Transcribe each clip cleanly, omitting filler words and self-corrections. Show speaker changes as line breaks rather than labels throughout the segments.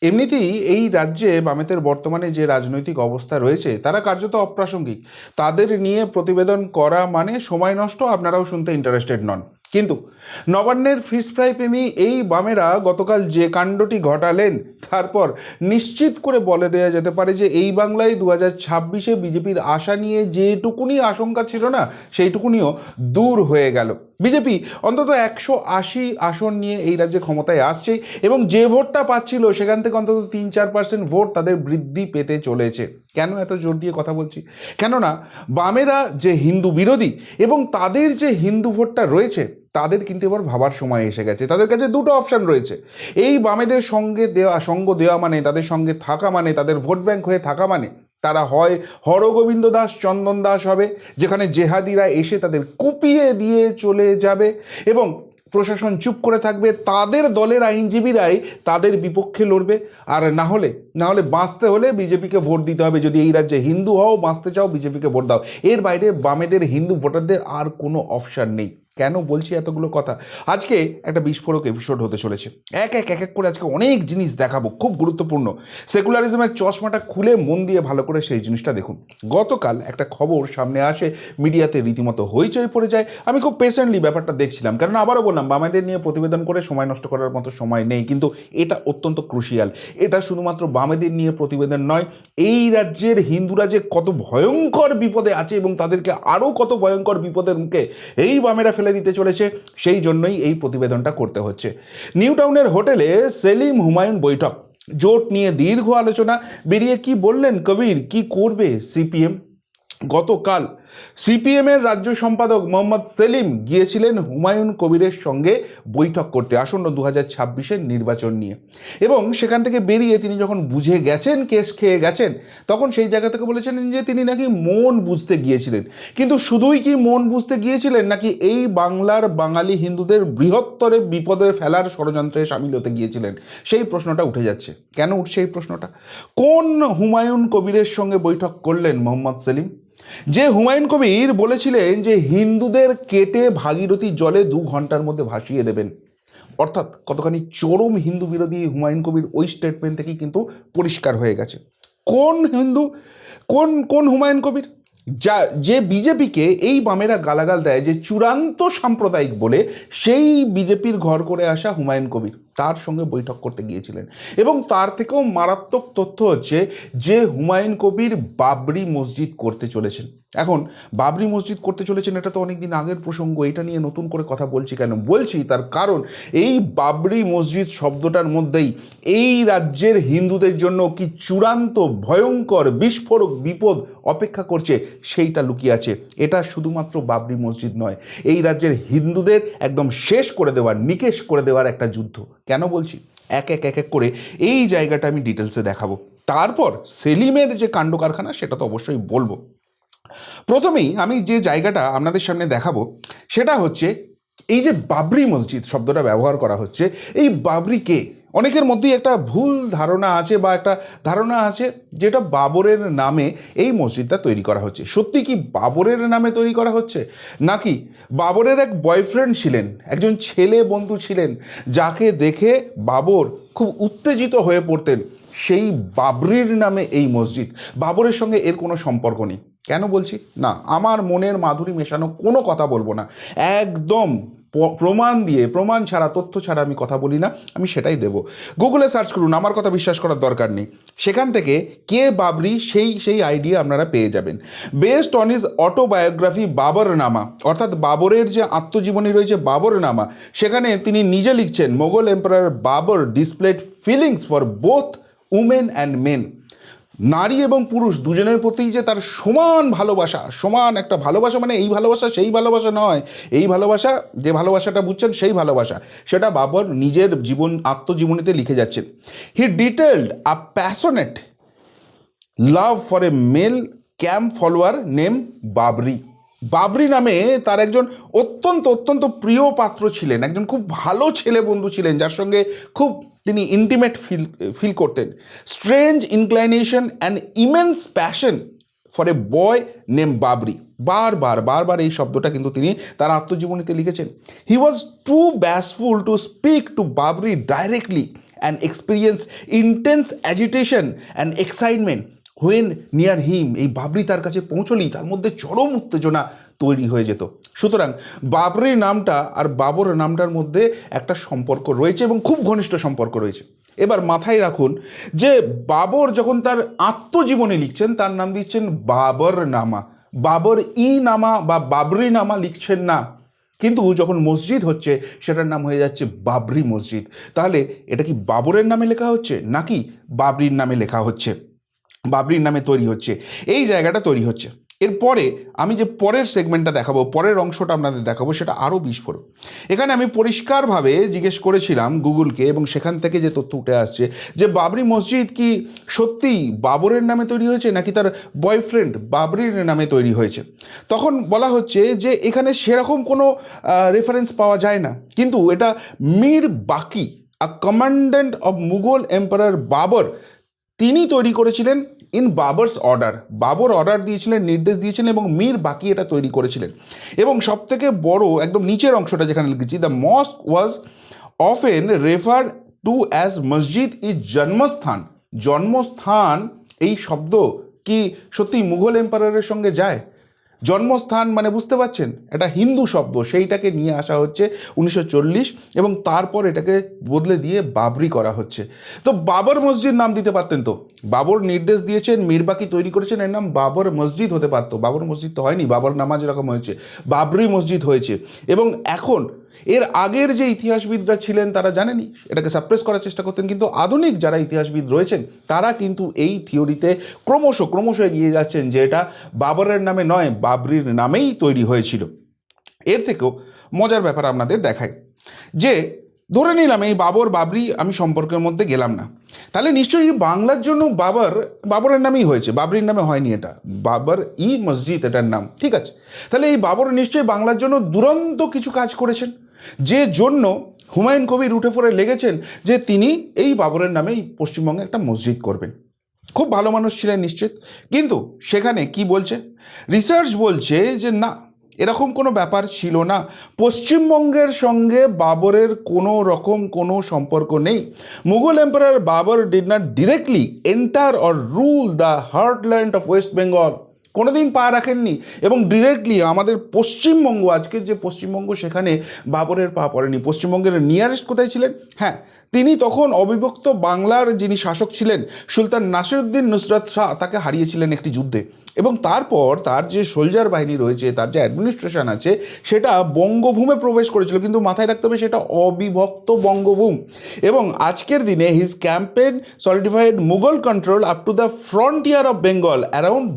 এমনিতেই এই রাজ্যে বামেদের বর্তমানে যে রাজনৈতিক অবস্থা রয়েছে তারা কার্যত অপ্রাসঙ্গিক। তাদের নিয়ে প্রতিবেদন করা মানে সময় নষ্ট, আপনারাও শুনতে ইন্টারেস্টেড নন। কিন্তু নবান্নের ফিশ ফ্রাই প্রেমী এই বামেরা গতকাল যে কাণ্ডটি ঘটালেন তারপর নিশ্চিত করে বলে দেওয়া যেতে পারে যে এই বাংলায় 2026-এ বিজেপির আশা নিয়ে যেটুকুনি আশঙ্কা ছিল না সেইটুকুনিও দূর হয়ে গেল। বিজেপি অন্তত 180 আসন নিয়ে এই রাজ্যে ক্ষমতায় আসছে এবং যে ভোটটা পাচ্ছিল সেখান থেকে অন্তত 3-4% ভোট তাদের বৃদ্ধি পেতে চলেছে। কেন এত জোর দিয়ে কথা বলছি? কেননা বামেরা যে হিন্দু বিরোধী এবং তাদের যে হিন্দু ভোটটা রয়েছে তাদের কিন্তু এবার ভাবার সময় এসে গেছে। তাদের কাছে দুটো অপশান রয়েছে। এই বামেদের সঙ্গ দেওয়া মানে, তাদের সঙ্গে থাকা মানে, তাদের ভোট ব্যাংক হয়ে থাকা মানে তারা হয় হরগোবিন্দ দাস চন্দন দাস হবে, যেখানে জেহাদিরা এসে তাদের কুপিয়ে দিয়ে চলে যাবে এবং প্রশাসন চুপ করে থাকবে, তাদের দলের আইনজীবীরাই তাদের বিপক্ষে লড়বে। আর না হলে বাঁচতে হলে বিজেপিকে ভোট দিতে হবে। যদি এই রাজ্যে হিন্দু হও, বাঁচতে চাও, বিজেপিকে ভোট দাও। এর বাইরে বামেদের হিন্দু ভোটারদের আর কোনো অপশান নেই। কেন বলছি এতগুলো কথা? আজকে একটা বিস্ফোরক এপিসোড হতে চলেছে। এক এক করে আজকে অনেক জিনিস দেখাবো, খুব গুরুত্বপূর্ণ। সেকুলারিজমের চশমাটা খুলে মন দিয়ে ভালো করে সেই জিনিসটা দেখুন। গতকাল একটা খবর সামনে আসে, মিডিয়াতে রীতিমতো হইচই পড়ে যায়। আমি খুব পেশেন্টলি ব্যাপারটা দেখছিলাম, কারণ আবারও বললাম বামেদের নিয়ে প্রতিবেদন করে সময় নষ্ট করার মতো সময় নেই, কিন্তু এটা অত্যন্ত ক্রুশিয়াল। এটা শুধুমাত্র বামেদের নিয়ে প্রতিবেদন নয়, এই রাজ্যের হিন্দুরা যে কত ভয়ঙ্কর বিপদে আছে এবং তাদেরকে আরও কত ভয়ঙ্কর বিপদের মুখে এই বামেরা ফেলে দিতে চলেছে, সেই জন্যই এই প্রতিবেদনটা করতে হচ্ছে। নিউ টাউনের হোটেলে সেলিম হুমায়ুন বৈঠক, জোট নিয়ে দীর্ঘ আলোচনা। বেরিয়ে কি বললেন কবির, কি করবে সিপিএম? গতকাল সিপিএমের রাজ্য সম্পাদক মোহাম্মদ সেলিম গিয়েছিলেন হুমায়ুন কবিরের সঙ্গে বৈঠক করতে আসন্ন 2026-এর নির্বাচন নিয়ে, এবং সেখান থেকে বেরিয়ে তিনি যখন বুঝে গেছেন, কেস খেয়ে গেছেন, তখন সেই জায়গা থেকে বলেছিলেন যে তিনি নাকি মন বুঝতে গিয়েছিলেন। কিন্তু শুধুই কি মন বুঝতে গিয়েছিলেন, নাকি এই বাংলার বাঙালি হিন্দুদের বৃহত্তরে বিপদে ফেলার ষড়যন্ত্রে সামিল হতে গিয়েছিলেন? সেই প্রশ্নটা উঠে যাচ্ছে। কেন উঠছে এই প্রশ্নটা? কোন হুমায়ুন কবিরের সঙ্গে বৈঠক করলেন মোহাম্মদ সেলিম? যে হুমায়ুন কবির বলেছিলেন যে হিন্দুদের কেটে ভাগীরথী জলে 2 ঘন্টার মধ্যে ভাসিয়ে দেবেন, অর্থাৎ কতখানি চরম হিন্দু বিরোধী হুমায়ুন কবির, ওই স্টেটমেন্ট থেকেই কিন্তু পরিষ্কার হয়ে গেছে। কোন হিন্দু, কোন হুমায়ুন কবির? যে বিজেপিকে এই বামেরা গালাগাল দেয় যে চূড়ান্ত সাম্প্রদায়িক বলে, সেই বিজেপির ঘর করে আসা হুমায়ুন কবির তার সঙ্গে বৈঠক করতে গিয়েছিলেন। এবং তার থেকেও মারাত্মক তথ্য হচ্ছে যে হুমায়ুন কবির বাবরি মসজিদ করতে চলেছেন। এখন বাবরি মসজিদ করতে চলেছেন, এটা তো অনেকদিন আগের প্রসঙ্গ। এটা নিয়ে নতুন করে কথা বলছি কেন? বলছি তার কারণ এই বাবরি মসজিদ শব্দটার মধ্যেই এই রাজ্যের হিন্দুদের জন্য কি চূড়ান্ত ভয়ঙ্কর বিস্ফোরক বিপদ অপেক্ষা করছে সেইটা লুকিয়ে আছে। এটা শুধুমাত্র বাবরি মসজিদ নয়, এই রাজ্যের হিন্দুদের একদম শেষ করে দেওয়ার, নিকেশ করে দেওয়ার একটা যুদ্ধ। কেন বলছি? এক এক করে এই জায়গাটা আমি ডিটেলসে দেখাবো। তারপর সেলিমের যে কাণ্ড কারখানা সেটা তো অবশ্যই বলবো। প্রথমেই আমি যে জায়গাটা আপনাদের সামনে দেখাবো সেটা হচ্ছে এই যে বাবরি মসজিদ শব্দটা ব্যবহার করা হচ্ছে, এই বাবরি কে? অনেকের মধ্যেই একটা ভুল ধারণা আছে, বা একটা ধারণা আছে যেটা বাবরের নামে এই মসজিদটা তৈরি করা হচ্ছে। সত্যি কি বাবরের নামে তৈরি করা হচ্ছে, নাকি বাবরের এক বয়ফ্রেন্ড ছিলেন, একজন ছেলে বন্ধু ছিলেন, যাকে দেখে বাবর খুব উত্তেজিত হয়ে পড়তেন, সেই বাবরির নামে এই মসজিদ? বাবরের সঙ্গে এর কোনো সম্পর্ক নেই। কেন বলছি? না, আমার মনের মাধুরী মেশানো কোনো কথা বলবো না, একদম প্রমাণ দিয়ে, প্রমাণ ছাড়া, তথ্য ছাড়া আমি কথা বলি না, আমি সেটাই দেব। গুগলে সার্চ করুন, আমার কথা বিশ্বাস করার দরকার নেই। সেখান থেকে কে বাবরি সেই আইডিয়া আপনারা পেয়ে যাবেন। Based on his autobiography Baburnama, অর্থাৎ বাবরের যে আত্মজীবনী রয়েছে বাবরনামা, সেখানে তিনি নিজে লিখছেন, Mughal emperor Babur displayed feelings for both women and men. নারী এবং পুরুষ দুজনের প্রতি যে তার সমান ভালোবাসা, সমান একটা ভালোবাসা, মানে এই ভালোবাসা সেই ভালোবাসা নয়, এই ভালোবাসা, যে ভালোবাসাটা বুঝছেন সেই ভালোবাসা, সেটা বাবর নিজের আত্মজীবনীতে লিখে যাচ্ছেন। He detailed a passionate love for a male camp follower name Babri. Babri নামে তার একজন অত্যন্ত প্রিয় পাত্র ছিলেন, একজন খুব ভালো ছেলে বন্ধু ছিলেন, যার সঙ্গে খুব তিনি ইন্টিমেট ফিল করতেন। Strange inclination and immense passion for a boy name Babri. বারবার এই শব্দটা কিন্তু তিনি তার আত্মজীবনীতে লিখেছেন। He was too bashful to speak to Babri directly and experience intense agitation and excitement when near him. এই বাবরি তার কাছে পৌঁছলেই তার মধ্যে চরম উত্তেজনা তৈরি হয়ে যেত। সুতরাং বাবরি নামটা আর বাবর নামটার মধ্যে একটা সম্পর্ক রয়েছে এবং খুব ঘনিষ্ঠ সম্পর্ক রয়েছে। এবার মাথায় রাখুন যে বাবর যখন তার আত্মজীবনী লিখছেন তার নাম দিচ্ছেন বাবর নামা, বাবর ই নামা বা বাবরি নামা লিখছেন না, কিন্তু যখন মসজিদ হচ্ছে সেটার নাম হয়ে যাচ্ছে বাবরি মসজিদ। তাহলে এটা কি বাবরের নামে লেখা হচ্ছে নাকি বাবরির নামে লেখা হচ্ছে, বাবরির নামে তৈরি হচ্ছে, এই জায়গাটা তৈরি হচ্ছে। এরপরে আমি যে পরের সেগমেন্টটা দেখাবো, পরের অংশটা আপনাদের দেখাবো, সেটা আরও বিস্ফোরক। এখানে আমি পরিষ্কারভাবে জিজ্ঞেস করেছিলাম গুগলকে এবং সেখান থেকে যে তথ্য উঠে আসছে যে বাবরি মসজিদ কি সত্যিই বাবরের নামে তৈরি হয়েছে নাকি তার বয়ফ্রেন্ড বাবরির নামে তৈরি হয়েছে। তখন বলা হচ্ছে যে এখানে সেরকম কোনো রেফারেন্স পাওয়া যায় না, কিন্তু এটা Mir Baqi, a commandant of Mughal emperor Babur, তিনি তৈরি করেছিলেন in Babur's order. Babur order দিয়েছিলেন, নির্দেশ দিয়েছিলেন এবং মীর বাকি এটা তৈরি করেছিলেন। এবং সবথেকে বড় একদম নিচের অংশটা যেখানে লিখেছি, the mosque was often refer to as মসজিদ ইজ জন্মস্থান। জন্মস্থান এই শব্দ কি সত্যি মুঘল এম্পায়ারের সঙ্গে যায়? জন্মস্থান মানে বুঝতে পারছেন, এটা হিন্দু শব্দ, সেইটাকে নিয়ে আসা হচ্ছে 1940 এবং তারপর এটাকে বদলে দিয়ে বাবরি করা হচ্ছে। তো বাবর মসজিদ নাম দিতে পারতেন তো, বাবর নির্দেশ দিয়েছেন, মীরবাকি তৈরি করেছেন, এর নাম বাবর মসজিদ হতে পারতো। বাবর মসজিদ তো হয়নি, বাবর নামাজ এরকম হয়েছে, বাবরি মসজিদ হয়েছে। এবং এখন এর আগের যে ইতিহাসবিদরা ছিলেন তারা জানেনি, এটাকে সাপ্রেস করার চেষ্টা করতেন, কিন্তু আধুনিক যারা ইতিহাসবিদ রয়েছেন তারা কিন্তু এই থিওরিতে ক্রমশ এগিয়ে যাচ্ছেন যে এটা বাবরের নামে নয়, বাবরির নামেই তৈরি হয়েছিল। এর থেকেও মজার ব্যাপার আপনাদের দেখাই যে ধরে নিলাম এই বাবর বাবরি আমি সম্পর্কের মধ্যে গেলাম না, তাহলে নিশ্চয়ই বাংলার জন্য বাবরের নামেই হয়েছে, বাবরির নামে হয়নি। এটা বাবর ই মসজিদ এটার নাম, ঠিক আছে। তাহলে এই বাবর নিশ্চয়ই বাংলার জন্য দুরন্ত কিছু কাজ করেছেন, যে জন্য হুমায়ুন কবির উঠে পড়ে লেগেছেন যে তিনি এই বাবরের নামেই পশ্চিমবঙ্গে একটা মসজিদ করবেন। খুব ভালো মানুষ ছিলেন নিশ্চিত, কিন্তু সেখানে কি বলছে রিসার্চ বলছে যে না, এরকম কোনো ব্যাপার ছিল না, পশ্চিমবঙ্গের সঙ্গে বাবরের কোনো রকম কোনো সম্পর্ক নেই। Mughal emperor Babur did not directly enter or rule the heartland of West Bengal, কোনোদিন পা রাখেননি এবং ডিরেক্টলি আমাদের পশ্চিমবঙ্গ, আজকের যে পশ্চিমবঙ্গ, সেখানে বাবরের পা পড়েনি। পশ্চিমবঙ্গের নিয়ারেস্ট কোথায় ছিলেন? হ্যাঁ, তিনি তখন অবিভক্ত বাংলার যিনি শাসক ছিলেন সুলতান নাসিরউদ্দিন নুসরত শাহ, তাকে হারিয়েছিলেন একটি যুদ্ধে, এবং তারপর তার যে সোলজার বাহিনী রয়েছে, তার যে অ্যাডমিনিস্ট্রেশন আছে, সেটা বঙ্গভূমে প্রবেশ করেছিল, কিন্তু মাথায় রাখতে হবে সেটা অবিভক্ত বঙ্গভূম। এবং আজকের দিনে his campaign solidified Mughal control up to the frontier of Bengal around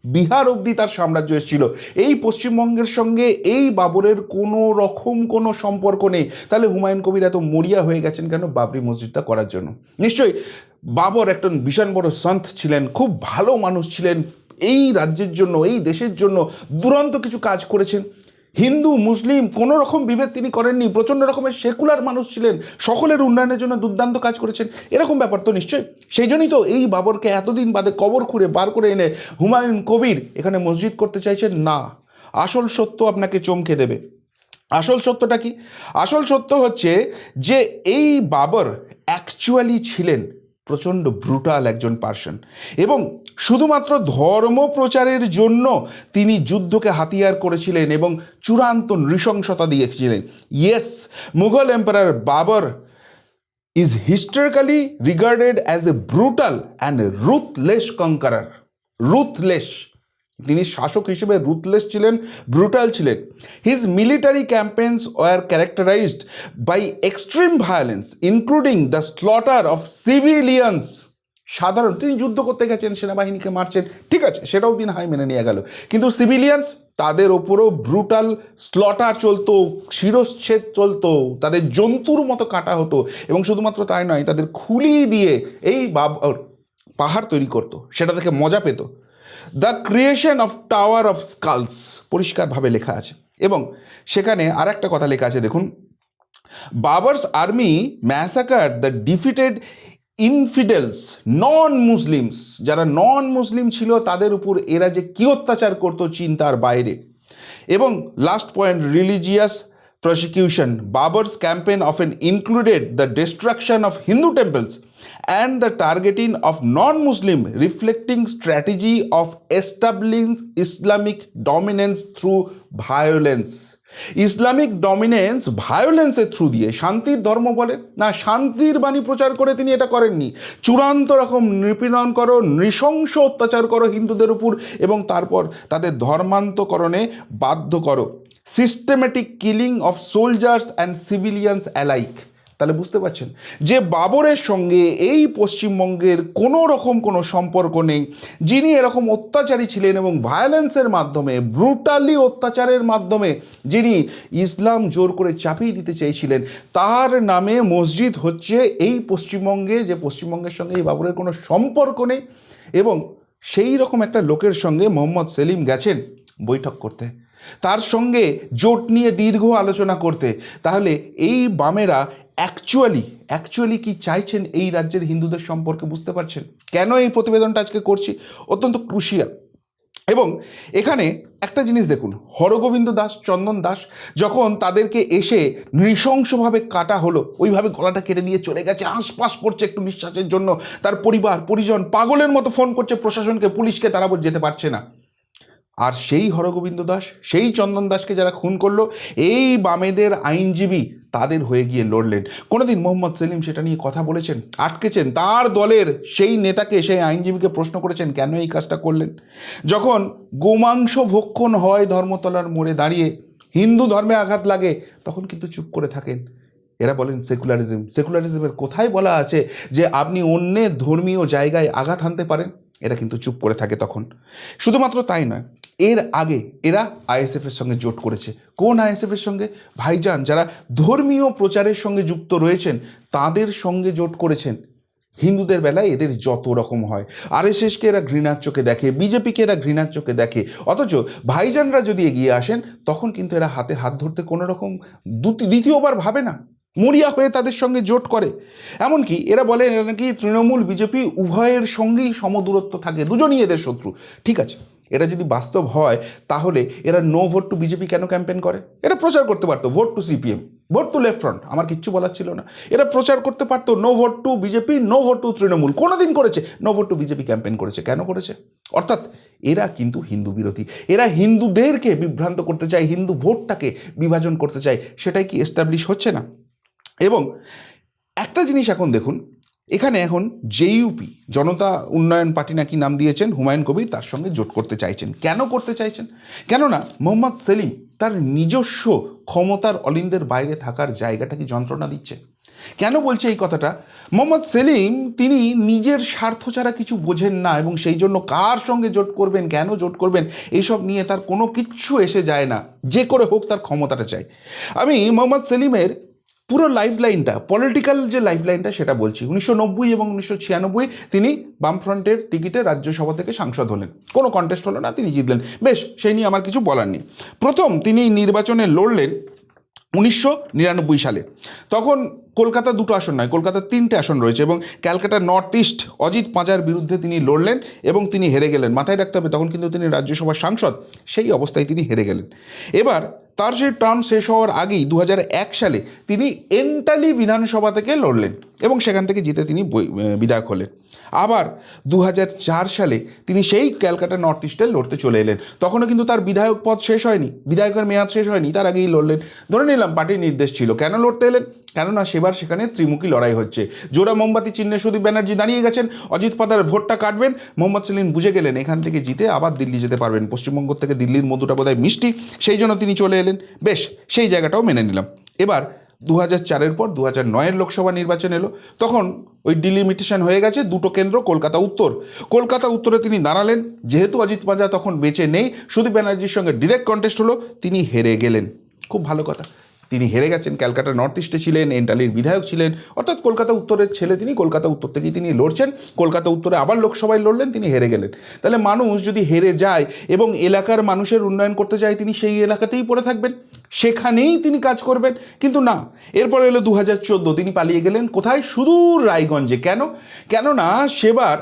Bihar অবধি তার সাম্রাজ্য এসেছিল। এই পশ্চিমবঙ্গের সঙ্গে এই বাবরের কোনো রকম কোনো সম্পর্ক নেই। তাহলে হুমায়ুন কবির এত মরিয়া হয়ে গেছেন কেন বাবরি মসজিদটা করার জন্য? নিশ্চয়ই বাবর একজন ভীষণ বড় সন্ত ছিলেন, খুব ভালো মানুষ ছিলেন, এই রাজ্যের জন্য, এই দেশের জন্য দুরন্ত কিছু কাজ করেছেন। হিন্দু মুসলিম কোনো রকম বিভেদ তিনি করেননি, প্রচণ্ড রকমের সেকুলার মানুষ ছিলেন, সকলের উন্নয়নের জন্য দুর্দান্ত কাজ করেছেন, এরকম ব্যাপার তো নিশ্চয়ই। সেই জন্যই তো এই বাবরকে এতদিন বাদে কবর খুঁড়ে বার করে এনে হুমায়ুন কবির এখানে মসজিদ করতে চাইছেন না। আসল সত্য আপনাকে চমকে দেবে। আসল সত্যটা কি? আসল সত্য হচ্ছে যে এই বাবর অ্যাকচুয়ালি ছিলেন প্রচণ্ড ব্রুটাল একজন পার্সন, এবং শুধুমাত্র ধর্ম প্রচারের জন্য তিনি যুদ্ধকে হাতিয়ার করেছিলেন এবং চূড়ান্ত নৃশংসতা দিয়েছিলেন। Yes, Mughal emperor Babur is historically regarded as a brutal and ruthless conqueror. Ruthless, তিনি শাসক হিসেবে রুথলেস ছিলেন, ব্রুটাল ছিলেন। His military campaigns were characterized by extreme violence including the slaughter of civilians. সাধারণ, তিনি যুদ্ধ করতে গেছেন, সেনাবাহিনীকে মারছেন, ঠিক আছে, সেটাও দিন হাই মেনে নিয়ে গেল, কিন্তু সিভিলিয়ান্স, তাদের ওপরও ব্রুটাল স্লটার চলতো, শিরশ্ছেদ চলতো, তাদের জন্তুর মতো কাটা হতো, এবং শুধুমাত্র তাই নয়, তাদের খুলি দিয়ে এই বাবর পাহাড় তৈরি করতো, সেটা থেকে মজা পেত। The creation of tower of skulls পরিষ্কারভাবে লেখা আছে, এবং সেখানে আর একটা কথা লেখা আছে, দেখুন, Babur's army massacre the defeated infidels non Muslims, যারা নন মুসলিম ছিল তাদের উপর এরা যে কী অত্যাচার করতো চিন্তার বাইরে। এবং last point, religious prosecution. Babur's campaign often included the destruction of Hindu temples and the targeting of non-Muslim, reflecting strategy of establishing Islamic dominance through violence. Islamic dominance ভায়োলেন্সের থ্রু দিয়ে, শান্তির ধর্ম বলে না, শান্তির বাণী প্রচার করে তিনি এটা করেননি। চূড়ান্ত রকম নিপীড়ন করো, নৃশংস অত্যাচার করো হিন্দুদের উপর এবং তারপর তাদের ধর্মান্তকরণে বাধ্য করো। Systematic killing of soldiers and civilians alike. তাহলে বুঝতে পারছেন যে বাবরের সঙ্গে এই পশ্চিমবঙ্গের কোনো রকম কোনো সম্পর্ক নেই। যিনি এরকম অত্যাচারী ছিলেন এবং ভায়োলেন্সের মাধ্যমে, ব্রুটালি অত্যাচারের মাধ্যমে যিনি ইসলাম জোর করে চাপিয়ে দিতে চেয়েছিলেন, তার নামে মসজিদ হচ্ছে এই পশ্চিমবঙ্গে, যে পশ্চিমবঙ্গের সঙ্গে এই বাবরের কোনো সম্পর্ক নেই। এবং সেই রকম একটা লোকের সঙ্গে মোহাম্মদ সেলিম গেছেন বৈঠক করতে, তার সঙ্গে জোট নিয়ে দীর্ঘ আলোচনা করতে। তাহলে এই বামেরা অ্যাকচুয়ালি কি চাইছেন এই রাজ্যের হিন্দুদের সম্পর্কে বুঝতে পারছেন? কেন এই প্রতিবেদনটা আজকে করছি, অত্যন্ত ক্রুশিয়াল। এবং এখানে একটা জিনিস দেখুন, হরগোবিন্দ দাস, চন্দন দাস যখন তাদেরকে এসে নৃশংসভাবে কাটা হলো, ওইভাবে গলাটা কেটে দিয়ে চলে গেছে, আশপাশ করছে একটু নিঃশ্বাসের জন্য, তার পরিবার পরিজন পাগলের মতো ফোন করছে প্রশাসনকে, পুলিশকে, তারা যেতে পারছে না। আর সেই হরগোবিন্দ দাস, সেই চন্দন দাসকে যারা খুন করলো, এই বামেদের আইনজীবী তাদের হয়ে গিয়ে লড়লেন। কোনোদিন মোহাম্মদ সেলিম সেটা নিয়ে কথা বলেছেন? আটকেছেন? তার দলের সেই নেতাকে, সেই আইনজীবীকে প্রশ্ন করেছেন কেন এই কাজটা করলেন? যখন গোমাংস ভক্ষণ হয় ধর্মতলার মোড়ে দাঁড়িয়ে, হিন্দু ধর্মে আঘাত লাগে, তখন কিন্তু চুপ করে থাকেন। এরা বলেন সেকুলারিজম। সেকুলারিজমের কোথায় বলা আছে যে আপনি অন্যের ধর্মীয় জায়গায় আঘাত হানতে পারেন? এরা কিন্তু চুপ করে থাকে তখন। শুধুমাত্র তাই নয়, এর আগে এরা আইএসএফের সঙ্গে জোট করেছে। কোন আইএসএফের সঙ্গে? ভাইজান যারা ধর্মীয় প্রচারের সঙ্গে যুক্ত রয়েছেন তাদের সঙ্গে জোট করেছেন। হিন্দুদের বেলায় এদের যত রকম হয়, আরএসএসকে এরা ঘৃণার চোখে দেখে, বিজেপিকে এরা ঘৃণার চোখে দেখে, অথচ ভাইজানরা যদি এগিয়ে আসেন তখন কিন্তু এরা হাতে হাত ধরতে কোনো রকম দ্বিতীয়বার ভাবে না, মরিয়া হয়ে তাদের সঙ্গে জোট করে। এমনকি এরা বলে এরা নাকি তৃণমূল বিজেপি উভয়ের সঙ্গেই সমদূরত্ব থাকে, দুজনই এদের শত্রু। ঠিক আছে, এটা যদি বাস্তব হয় তাহলে এরা নো ভোট টু বিজেপি কেন ক্যাম্পেন করে? এরা প্রচার করতে পারতো vote to CPM, vote to Left Front, আমার কিচ্ছু বলার ছিল না। এরা প্রচার করতে পারতো no vote to BJP, no vote to Trinamool. কোনোদিন করেছে? No vote to BJP campaign করেছে। কেন করেছে? অর্থাৎ এরা কিন্তু হিন্দু বিরোধী, এরা হিন্দুদেরকে বিভ্রান্ত করতে চায়, হিন্দু ভোটটাকে বিভাজন করতে চায়। সেটাই কি এস্টাবলিশ হচ্ছে না? এবং একটা জিনিস এখন দেখুন, এখানে এখন জেইউপি, জনতা উন্নয়ন পার্টি নাকি নাম দিয়েছেন, হুমায়ুন কবির তার সঙ্গে জোট করতে চাইছেন। কেন করতে চাইছেন? কেননা মোহাম্মদ সেলিম তার নিজস্ব ক্ষমতার অলিন্দের বাইরে থাকার জায়গাটাকে যন্ত্রণা দিচ্ছে। কেন বলছে এই কথাটা? মোহাম্মদ সেলিম তিনি নিজের স্বার্থ ছাড়া কিছু বোঝেন না এবং সেই জন্য কার সঙ্গে জোট করবেন, কেন জোট করবেন, এইসব নিয়ে তার কোনো কিচ্ছু এসে যায় না। যে করে হোক তার ক্ষমতাটা চাই। আমি মোহাম্মদ সেলিমের পুরো লাইফ লাইনটা, পলিটিক্যাল যে লাইফ লাইনটা সেটা বলছি। 1990 এবং 1996 তিনি বামফ্রন্টের টিকিটে রাজ্যসভা থেকে সাংসদ হলেন, কোনো কন্টেস্ট হলো না, তিনি জিতলেন। বেশ, সেই নিয়ে আমার কিছু বলার নেই। প্রথম তিনি নির্বাচনে লড়লেন 1999 সালে। তখন কলকাতা 2টো আসন নয়, কলকাতার 3টে আসন রয়েছে এবং ক্যালকাটা নর্থ ইস্ট অজিত পাঁজার বিরুদ্ধে তিনি লড়লেন এবং তিনি হেরে গেলেন। মাথায় রাখতে হবে তখন কিন্তু তিনি রাজ্যসভার সাংসদ, সেই অবস্থায় তিনি হেরে গেলেন। এবার তার সেই টার্ম শেষ হওয়ার আগেই 2001 সালে তিনি এন্টালি বিধানসভা থেকে লড়লেন এবং সেখান থেকে জিতে তিনি বিধায়ক হলেন। আবার 2004 সালে তিনি সেই ক্যালকাটা নর্থ ইস্টে লড়তে চলে এলেন। তখনও কিন্তু তার বিধায়ক পদ শেষ হয়নি, বিধায়কের মেয়াদ শেষ হয়নি, তার আগেই লড়লেন। ধরে নিলাম পার্টির নির্দেশ ছিল। কেন লড়তে এলেন? কেননা সেবার সেখানে ত্রিমুখী লড়াই হচ্ছে। জোড়া মোমবাতি চিহ্নে সুদীপ ব্যানার্জি দাঁড়িয়ে গেছেন, অজিত পাদার ভোটটা কাটবেন। মোহাম্মদ সেলিম বুঝে গেলেন এখান থেকে জিতে আবার দিল্লি যেতে পারবেন, পশ্চিমবঙ্গ থেকে দিল্লির মধুটা বোধহয় মিষ্টি, সেই জন্য তিনি চলে এলেন। বেশ, সেই জায়গাটাও মেনে নিলাম। এবার 2004-এর পর 2009-এর লোকসভা নির্বাচন এলো। তখন ওই ডিলিমিটেশন হয়ে গেছে, 2টো কেন্দ্র, কলকাতা উত্তর। কলকাতা উত্তরে তিনি দাঁড়ালেন। যেহেতু অজিত পাজা তখন বেঁচে নেই, সুদীপ ব্যানার্জির সঙ্গে ডিরেক্ট কন্টেস্ট হলো, তিনি হেরে গেলেন। খুব ভালো কথা, তিনি হেরে গেছেন। ক্যালকাটা নর্থ ইস্টে ছিলেন, এন্টালির বিধায়ক ছিলেন, অর্থাৎ কলকাতা উত্তরের ছেলে তিনি। কলকাতা উত্তর থেকেই তিনি লড়ছেন, কলকাতা উত্তরে আবার লোকসভায় লড়লেন, তিনি হেরে গেলেন। তাহলে মানুষ যদি হেরে যায় এবং এলাকার মানুষের উন্নয়ন করতে যায়, তিনি সেই এলাকাতেই পড়ে থাকবেন, সেখানেই তিনি কাজ করবেন। কিন্তু না, এরপর এলো 2014, তিনি পালিয়ে গেলেন কোথায়? সুদূর রায়গঞ্জে। কেন? কেননা সেবার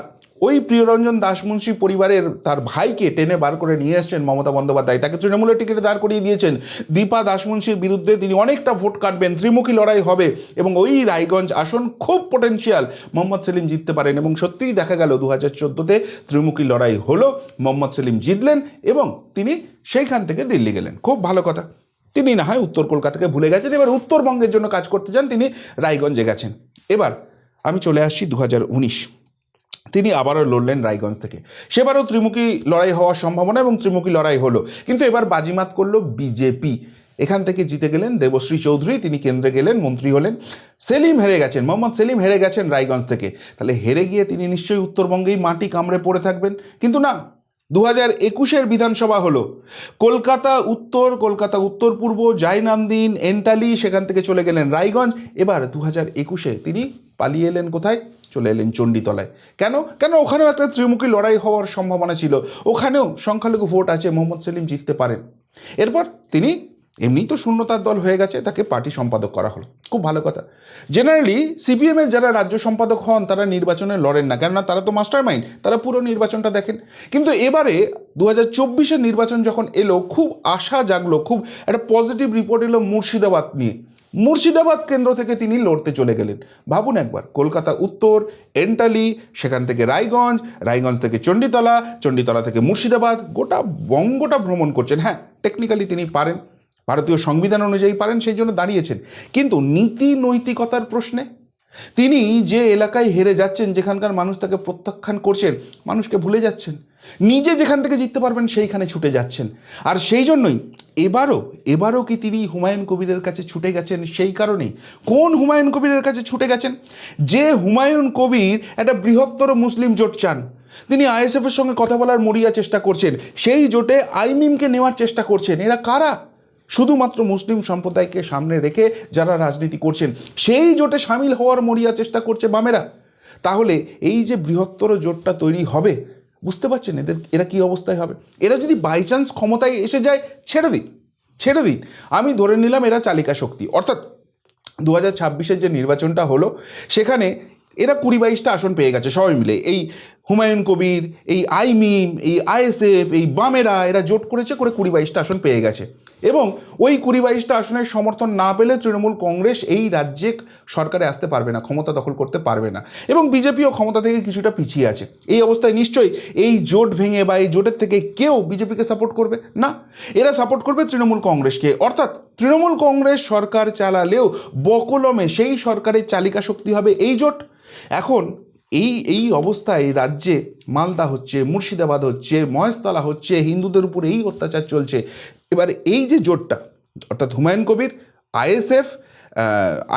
ওই প্রিয়রঞ্জন দাসমুন্সী পরিবারের তার ভাইকে টেনে বার করে নিয়ে এসছেন মমতা বন্দ্যোপাধ্যায়, তাকে তৃণমূলের টিকিটে দাঁড় করিয়ে দিয়েছেন। দীপা দাসমুন্সীর বিরুদ্ধে তিনি অনেকটা ভোট কাটবেন, ত্রিমুখী লড়াই হবে এবং ওই রায়গঞ্জ আসন খুব পোটেনশিয়াল, মোহাম্মদ সেলিম জিততে পারেন। এবং সত্যিই দেখা গেল 2014-তে ত্রিমুখী লড়াই হলো, মোহাম্মদ সেলিম জিতলেন এবং তিনি সেইখান থেকে দিল্লি গেলেন। খুব ভালো কথা। তিনি না হয় উত্তর কলকাতাকে ভুলে গেছেন, এবার উত্তরবঙ্গের জন্য কাজ করতে যান, তিনি রায়গঞ্জে গেছেন। এবার আমি চলে আসছি 2019, তিনি আবারও লড়লেন রায়গঞ্জ থেকে। সেবারও ত্রিমুখী লড়াই হওয়ার সম্ভাবনা এবং ত্রিমুখী লড়াই হলো, কিন্তু এবার বাজিমাত করলো বিজেপি। এখান থেকে জিতে গেলেন দেবশ্রী চৌধুরী, তিনি কেন্দ্রে গেলেন, মন্ত্রী হলেন। সেলিম হেরে গেছেন, মোহাম্মদ সেলিম হেরে গেছেন রায়গঞ্জ থেকে। তাহলে হেরে গিয়ে তিনি নিশ্চয়ই উত্তরবঙ্গেই মাটি কামড়ে পড়ে থাকবেন, কিন্তু না। 2021-এর বিধানসভা হলো কলকাতা উত্তর পূর্ব, জয়নামদিন, এন্টালি, সেখান থেকে চলে গেলেন রায়গঞ্জ। এবার 2021-এ তিনি পালিয়ে এলেন কোথায়? চলে এলেন চণ্ডীতলায়। কেন ওখানেও একটা ত্রিমুখী লড়াই হওয়ার সম্ভাবনা ছিল, ওখানেও সংখ্যালঘু ভোট আছে, মোহাম্মদ সেলিম জিততে পারেন। এরপর তিনি এমনি তো শূন্যতার দল হয়ে গেছে, তাকে পার্টি সম্পাদক করা হলো। খুব ভালো কথা। জেনারেলি সিপিএমের যারা রাজ্য সম্পাদক হন তারা নির্বাচনে লড়েন না, কেননা তারা তো মাস্টার মাইন্ড, তারা পুরো নির্বাচনটা দেখেন। কিন্তু এবারে 2024-এর নির্বাচন যখন এলো, খুব আশা জাগলো, খুব একটা পজিটিভ রিপোর্ট এলো মুর্শিদাবাদ নিয়ে। মুর্শিদাবাদ কেন্দ্র থেকে তিনি লড়তে চলে গেলেন। ভাবুন একবার, কলকাতা উত্তর, এন্টালি, সেখান থেকে রায়গঞ্জ থেকে চণ্ডীতলা থেকে মুর্শিদাবাদ, গোটা বঙ্গটা ভ্রমণ করছেন। হ্যাঁ, টেকনিক্যালি তিনি পারেন, ভারতীয় সংবিধান অনুযায়ী পারেন, সেই জন্য দাঁড়িয়েছেন। কিন্তু নীতি নৈতিকতার প্রশ্নে তিনি যে এলাকায় হেরে যাচ্ছেন, যেখানকার মানুষ তাকে প্রত্যাখ্যান করছেন, মানুষকে ভুলে যাচ্ছেন। নিজে যেখান থেকে জিততে পারবেন সেইখানে ছুটে যাচ্ছেন। আর সেই জন্যই এবারও কি তিনি হুমায়ুন কবিরের কাছে ছুটে গেছেন? সেই কারণেই। কোন হুমায়ুন কবিরের কাছে ছুটে গেছেন? যে হুমায়ুন কবির একটা বৃহত্তর মুসলিম জোট চান, তিনি আইএসএফের সঙ্গে কথা বলার মরিয়া চেষ্টা করছেন, সেই জোটে আইমিমকে নেওয়ার চেষ্টা করছেন। এরা কারা? শুধুমাত্র মুসলিম সম্প্রদায়কে সামনে রেখে যারা রাজনীতি করছেন, সেই জোটে সামিল হওয়ার মরিয়া চেষ্টা করছে বামেরা। তাহলে এই যে বৃহত্তর জোটটা তৈরি হবে, বুঝতে পারছেন এরা কি অবস্থায় হবে? এরা যদি বাই চান্স ক্ষমতায় এসে যায়, ছেড়ে দিন, আমি ধরে নিলাম এরা চালিকা শক্তি। অর্থাৎ 2026-এর যে নির্বাচনটা হলো, সেখানে এরা 20-22টা আসন পেয়ে গেছে সবাই মিলে। এই হুমায়ুন কবির, এই আইমিম, এই আইএসএফ, এই বামেরা, এরা জোট করেছে করে 20-22টা আসন পেয়ে গেছে। এবং ওই 20-22টা আসনের সমর্থন না পেলে তৃণমূল কংগ্রেস এই রাজ্যে সরকারে আসতে পারবে না, ক্ষমতা দখল করতে পারবে না, এবং বিজেপিও ক্ষমতা থেকে কিছুটা পিছিয়ে আছে। এই অবস্থায় নিশ্চয়ই এই জোট ভেঙে বা এই জোটের থেকে কেউ বিজেপিকে সাপোর্ট করবে না, এরা সাপোর্ট করবে তৃণমূল কংগ্রেসকে। অর্থাৎ তৃণমূল কংগ্রেস সরকার চালালেও বকলমে সেই সরকারের চালিকা শক্তি হবে এই জোট। এখন এই অবস্থায় রাজ্যে মালদা হচ্ছে, মুর্শিদাবাদ হচ্ছে, মহেশতলা হচ্ছে, হিন্দুদের উপর এই অত্যাচার চলছে। এবার এই যে জোটটা, অর্থাৎ হুমায়ুন কবির, আইএসএফ,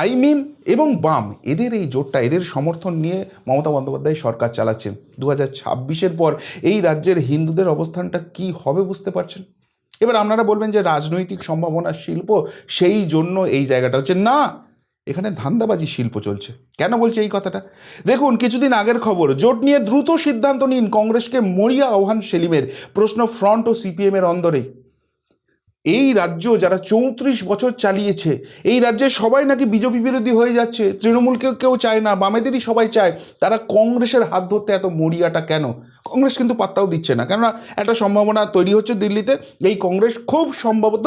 আইমিম এবং বাম, এদের এই জোটটা, এদের সমর্থন নিয়ে মমতা বন্দ্যোপাধ্যায় সরকার চালাচ্ছেন। 2026-এর পর এই রাজ্যের হিন্দুদের অবস্থানটা কি হবে বুঝতে পারছেন? এবার আপনারা বলবেন যে রাজনৈতিক সম্ভাবনার শিল্প, সেই জন্য এই জায়গাটা হচ্ছে না, এখানে ধান্দাবাজি শিল্প চলছে। কেন বলছে এই কথাটা? দেখুন, কিছুদিন আগের খবর, জোট নিয়ে দ্রুত সিদ্ধান্ত নিন, কংগ্রেসকে মরিয়া আহ্বান সেলিমের। প্রশ্ন ফ্রন্ট ও সিপিএমের অন্দরে। এই রাজ্য যারা 34 বছর চালিয়েছে, এই রাজ্যে সবাই নাকি বিজেপি বিরোধী হয়ে যাচ্ছে, তৃণমূলকেও কেউ চায় না, বামেদেরই সবাই চায়। তারা কংগ্রেসের হাত ধরতে এত মরিয়াটা কেন? কংগ্রেস কিন্তু পাত্তাও দিচ্ছে না, কেননা একটা সম্ভাবনা তৈরি হচ্ছে দিল্লিতে, এই কংগ্রেস খুব সম্ভবত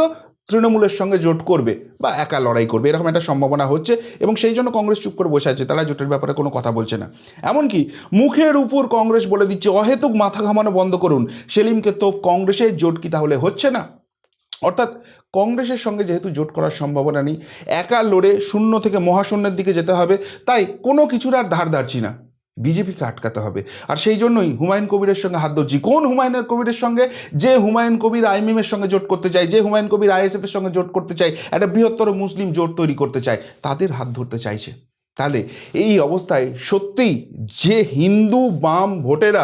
তৃণমূলের সঙ্গে জোট করবে বা একা লড়াই করবে, এরকম একটা সম্ভাবনা হচ্ছে। এবং সেই জন্য কংগ্রেস চুপ করে বসে আছে, তারা জোটের ব্যাপারে কোনো কথা বলছে না। এমনকি মুখের উপর কংগ্রেস বলে দিচ্ছে, অহেতুক মাথা ঘামানো বন্ধ করুন, সেলিমকে তো কংগ্রেসের জোট কি তাহলে হচ্ছে না? অর্থাৎ কংগ্রেসের সঙ্গে যেহেতু জোট করার সম্ভাবনা নেই, একা লড়ে শূন্য থেকে মহাশূন্যের দিকে যেতে হবে, তাই কোনো কিছুর আর ধার ধারছি না, বিজেপিকে আটকাতে হবে। আর সেই জন্যই হুমায়ুন কবিরের সঙ্গে হাত ধরছি। কোন হুমায়ুন কবিরের সঙ্গে? যে হুমায়ুন কবির আইমিমের সঙ্গে জোট করতে চায়, যে হুমায়ুন কবির আইএসএফের সঙ্গে জোট করতে চায়, একটা বৃহত্তর মুসলিম জোট তৈরি করতে চায়, তাদের হাত ধরতে চাইছে। তাহলে এই অবস্থায় সত্যিই যে হিন্দু বাম ভোটেরা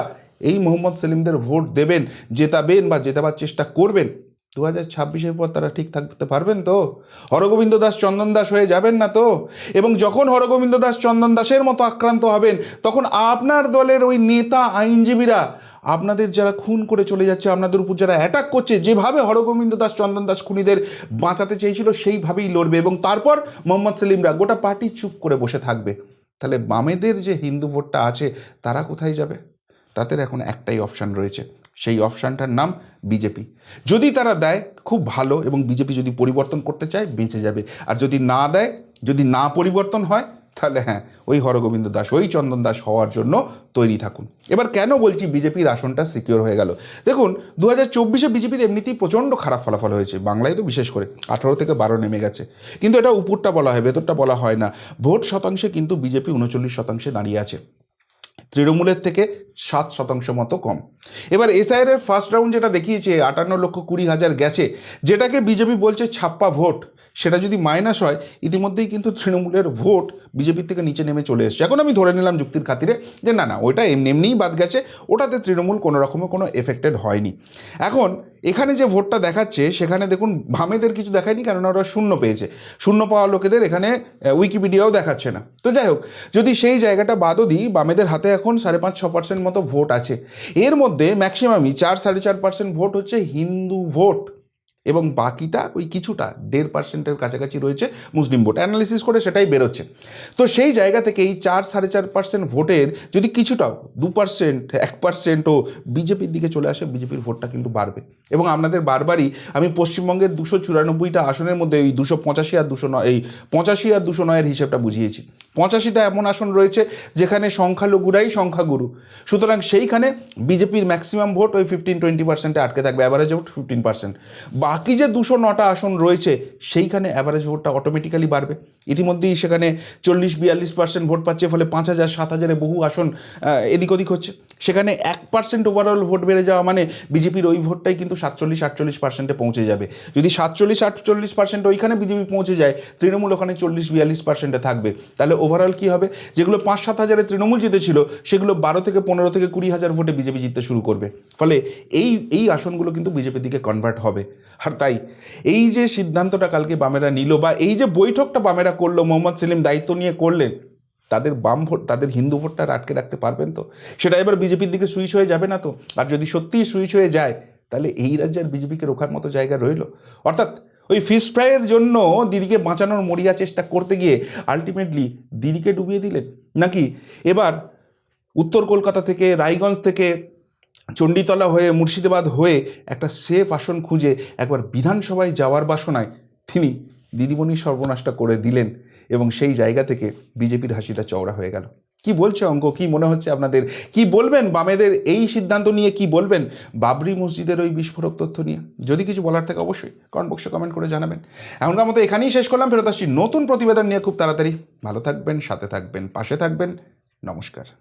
এই মোহাম্মদ সেলিমদের ভোট দেবেন, জেতাবেন বা জেতাবার চেষ্টা করবেন, 2026-এর পর তারা ঠিক থাকতে পারবেন তো? হরগোবিন্দ দাস চন্দন দাস হয়ে যাবেন না তো? এবং যখন হরগোবিন্দ দাস চন্দন দাসের মতো আক্রান্ত হবেন, তখন আপনার দলের ওই নেতা আইনজীবীরা, আপনাদের যারা খুন করে চলে যাচ্ছে, আপনাদের উপর যারা অ্যাটাক করছে, যেভাবে হরগোবিন্দ দাস চন্দন দাস খুনিদের বাঁচাতে চেয়েছিল সেইভাবেই লড়বে। এবং তারপর মোহাম্মদ সেলিমরা, গোটা পার্টি চুপ করে বসে থাকবে। তাহলে বামেদের যে হিন্দু ভোটটা আছে, তারা কোথায় যাবে? তাদের এখন একটাই অপশান রয়েছে, সেই অপশানটার নাম বিজেপি। যদি তারা দেয় খুব ভালো, এবং বিজেপি যদি পরিবর্তন করতে চায় বেঁচে যাবে, আর যদি না দেয়, যদি না পরিবর্তন হয়, তাহলে হ্যাঁ, ওই হরগোবিন্দ দাস, ওই চন্দন দাস হওয়ার জন্য তৈরি থাকুন। এবার কেন বলছি বিজেপির আসনটা সিকিওর হয়ে গেল? দেখুন, 2024-এ বিজেপির এমনিতেই প্রচণ্ড খারাপ ফলাফল হয়েছে, বাংলায় তো বিশেষ করে 18 থেকে 12 নেমে গেছে, কিন্তু এটা উপরটা বলা হয়, ভেতরটা বলা হয় না। ভোট শতাংশে কিন্তু বিজেপি 39% দাঁড়িয়ে আছে, তৃণমূলের থেকে 7% মতো কম। এবার এসআইআর ফার্স্ট রাউন্ড যেটা দেখিয়েছে 58,20,000 গেছে, যেটাকে বিজেপি বলছে ছাপ্পা ভোট, সেটা যদি মাইনাস হয়, ইতিমধ্যেই কিন্তু তৃণমূলের ভোট বিজেপির থেকে নিচে নেমে চলে এসছে। এখন আমি ধরে নিলাম যুক্তির খাতিরে যে না না, ওইটা এমনিই বাদ গেছে, ওটাতে তৃণমূল কোনো রকমের কোনো এফেক্টেড হয়নি। এখন এখানে যে ভোটটা দেখাচ্ছে সেখানে দেখুন বামেদের কিছু দেখায়নি, কারণ ওরা শূন্য পেয়েছে। শূন্য পাওয়া লোকেদের এখানে উইকিপিডিয়াও দেখাচ্ছে না। তো যাই হোক, যদি সেই জায়গাটা বাদও দিই, বামেদের হাতে এখন 5.5-6% মতো ভোট আছে। এর মধ্যে ম্যাক্সিমামই 4-4.5% ভোট হচ্ছে হিন্দু ভোট, এবং বাকিটা ওই কিছুটা 1.5%-এর কাছাকাছি রয়েছে মুসলিম ভোট। অ্যানালিসিস করে সেটাই বেরোচ্ছে। তো সেই জায়গা থেকে এই 4-4.5% ভোটের যদি কিছুটাও 2%, 1%ও বিজেপির দিকে চলে আসে, বিজেপির ভোটটা কিন্তু বাড়বে। এবং আপনাদের বারবারই আমি পশ্চিমবঙ্গের 294টা আসনের মধ্যে এই 285 আর 209, এই 85 আর 209-এর হিসেবটা বুঝিয়েছি। 85টা এমন আসন রয়েছে যেখানে সংখ্যালঘুরাই সংখ্যাগুরু, সুতরাং সেইখানে বিজেপির ম্যাক্সিমাম ভোট ওই 15-20%-এ আটকে থাকবে, অ্যাভারেজ ভোট 15%। বাকি যে 209টা আসন রয়েছে সেইখানে অ্যাভারেজ ভোটটা অটোমেটিক্যালি বাড়বে। ইতিমধ্যেই সেখানে 40-42% ভোট পাচ্ছে, ফলে 5,000-7,000-এ বহু আসন এদিক ওদিক হচ্ছে। সেখানে 1% ওভারঅল ভোট বেড়ে যাওয়া মানে বিজেপির ওই ভোটটাই কিন্তু 47-48%-এ পৌঁছে যাবে। যদি 47-48% ওইখানে বিজেপি পৌঁছে যায়, তৃণমূল ওখানে 40-42%-এ থাকবে, তাহলে ওভারঅল কী হবে? যেগুলো 5-7 হাজারে তৃণমূল জিতেছিল, সেগুলো 12-15-20 হাজার ভোটে বিজেপি জিততে শুরু করবে। ফলে এই আসনগুলো কিন্তু বিজেপির দিকে কনভার্ট হবে। আর তাই এই যে সিদ্ধান্তটা কালকে বামেরা নিল, বা এই যে বৈঠকটা বামেরা করলো, মোহাম্মদ সেলিম দায়িত্ব নিয়ে করলেন, তাদের বাম ভোট, তাদের হিন্দু ভোটটা আটকে রাখতে পারবেন তো? সেটা এবার বিজেপির দিকে সুইচ হয়ে যাবে না তো? আর যদি সত্যিই সুইচ হয়ে যায়, তাহলে এই রাজ্যের বিজেপিকে রোখার মতো জায়গা রইল? অর্থাৎ ওই ফিশ ফ্রাইয়ের জন্য দিদিকে বাঁচানোর মরিয়া চেষ্টা করতে গিয়ে আলটিমেটলি দিদিকে ডুবিয়ে দিলেন? নাকি এবার উত্তর কলকাতা থেকে, রায়গঞ্জ থেকে, চণ্ডীতলা হয়ে, মুর্শিদাবাদ হয়ে একটা সেফ আসন খুঁজে একবার বিধানসভায় যাওয়ার বাসনায় তিনি দিদিমণির সর্বনাশটা করে দিলেন, এবং সেই জায়গা থেকে বিজেপির হাসিটা চওড়া হয়ে গেল? কি বলছে অঙ্ক? কি মনে হচ্ছে আপনাদের? কি বলবেন বামেদের এই সিদ্ধান্ত নিয়ে? কি বলবেন বাবরি মসজিদের ওই বিস্ফোরক তথ্য নিয়ে? যদি কিছু বলার থাকে অবশ্যই কমেন্ট বক্সে কমেন্ট করে জানাবেন। এখনকার মতো এখানেই শেষ করলাম, ফেরত আসছি নতুন প্রতিবেদন নিয়ে খুব তাড়াতাড়ি। ভালো থাকবেন, সাথে থাকবেন, পাশে থাকবেন। নমস্কার।